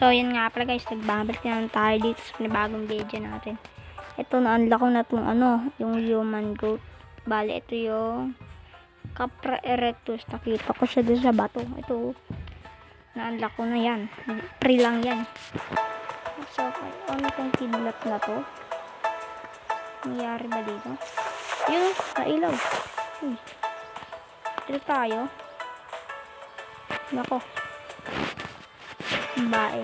So, yan nga pala guys, nagbabalik na tayo dito sa panibagong video natin. Ito, na-unlock ko na itong yung human goat. Bali, ito yung Capra erectus. Nakita ko siya dito sa bato. Ito, na-unlock ko na yan. Free lang yan. So, ano itong kidlat na to? Nangyari ba dito? Yun, nailaw. Ito tayo. Nako. Bae.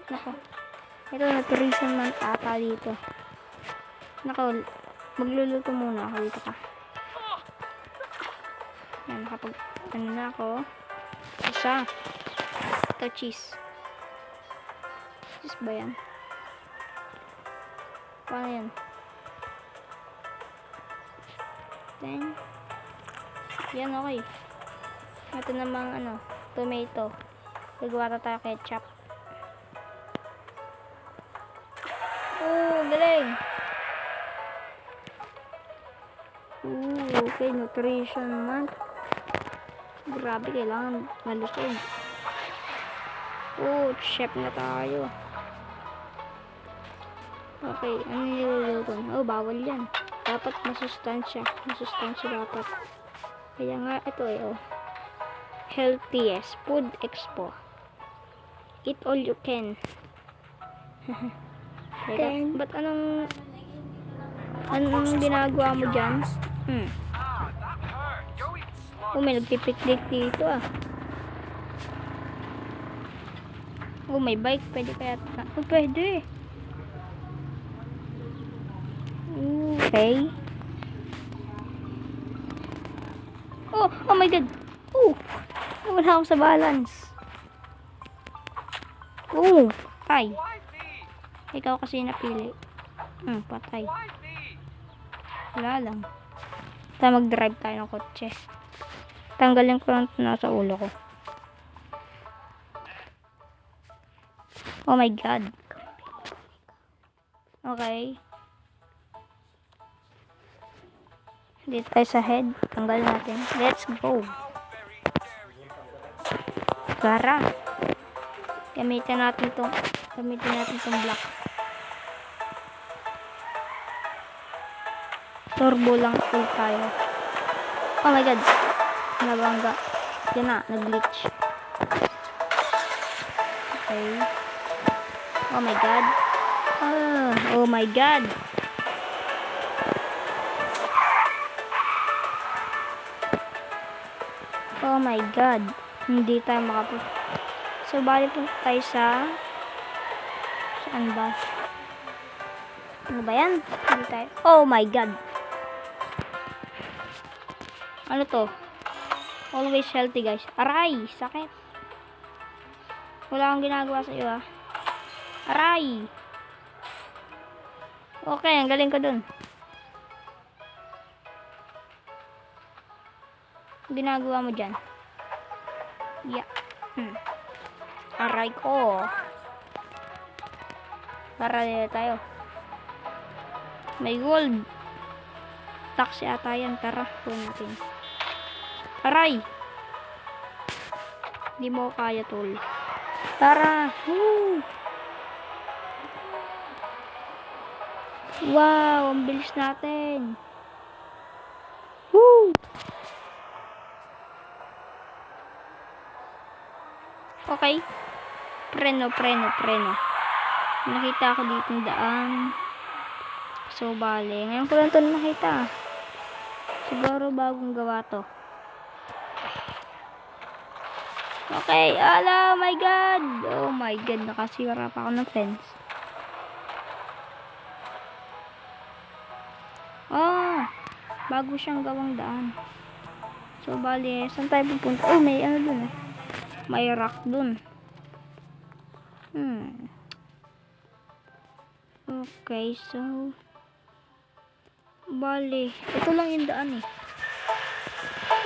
Nako. Ito na tourism month ata dito. Nako. Magluluto muna ako dito ka. Yan. Kapag ano na ako. Isa. Ito cheese. Cheese ba yan? Paano yan? Then. Yan okay. Ito namang tomato. Gagawa na tayo ketchup. Galing! Okay, nutrition month. Grabe, kailangan malusog. Chef na tayo. Okay, ano niluluto? Bawal yan. Dapat masustansya. Masustansya dapat. Kaya nga, ito Healthiest Food Expo. Eat all you can. Ba't anong ginagawa mo dyan? May nagpipiknik dito may bike. Pwede kaya pwede. Okay. Oh my god. Wala akong sa balance. Ay. Ikaw kasi napili. Patay. Wala lang. Mag-drive tayo ng kotse. Tanggalin ko lang nasa ulo ko. Oh my god. Okay. Dito tayo sa head. Tanggal natin. Let's go. Gara. Gamitin natin tong block. Turbo lang full tayo. Oh my god. Nabangga. Yan na. Nag-glitch. Okay. Oh my god. Oh my god. Oh my god. Hindi tayo makapunta. So, bali po tayo saan ba? Ano ba yan? Hindi tayo. Oh my god. Ano to? Always healthy guys. Aray! Sakit. Wala akong ginagawa sa iyo Aray! Okay, ang galing ko dun. Ginagawa mo dyan. Yeah. Aray ko. Para tayo. May gold. Taxi ata yan. Tara. Puno natin. Aray. Hindi mo kaya tol. Tara. Wow. Ang bilis natin. Okay. Preno. Nakita ako dito ng daan. So, bale. Ngayon ko lang ito nakita. Siguro bagong gawa to. Okay. Oh my god. Oh my god. Nakasira pa ako ng fence. Bago siyang gawang daan. So, bale. Saan tayo pupunta? May dun May rock dun. Okay, so bali, ito lang yung daan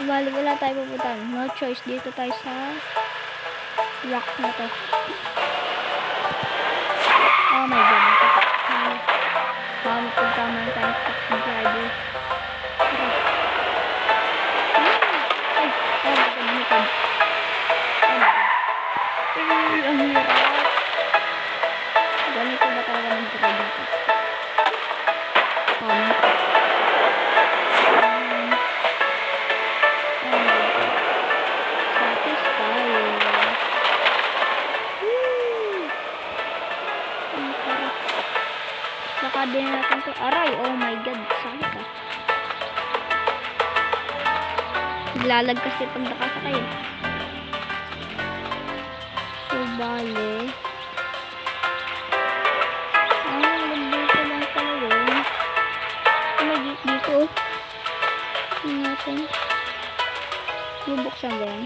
Bali, wala tayo pupuntahan. No choice. Dito tayo sa rock na to. Oh my god. Magpunta man tayo sa taxi driver. Oh my god. Ang hirap. Ganito ba talaga mag-try dito? Comment. Satisfying. Woo! Ang sarap. Baka din natin to. Aray, oh my god. Sakit ah. Naglalag kasi pag nakasakay. So, bale. Dito lang pala yun. May gate dito. Tingnan natin. Bubuksan ba yan?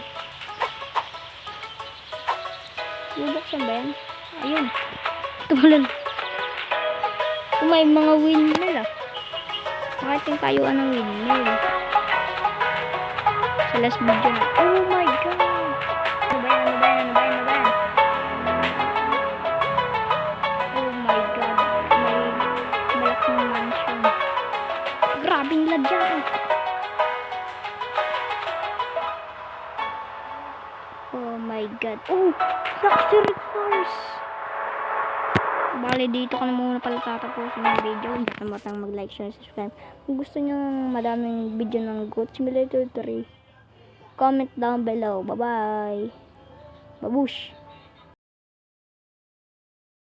Bubuksan ba yan? Ayun. Tumalon. May mga windmill ah. Makating tayuan ng windmill. Sa last video na. Oh my god! Ano ba yan? Ano ba yan? Ano ba yan? Ano ba yan? Oh my god. May malaking mansion. Grabing ladyan. Oh my god. Oh! Luxury cars! Bale, dito ka na muna pala tatapusin ng video. Hindi ka matang mag-like, share, subscribe. Kung gusto nyo madaming video ng Goat Simulator 3, comment down below. Bye-bye! Babush!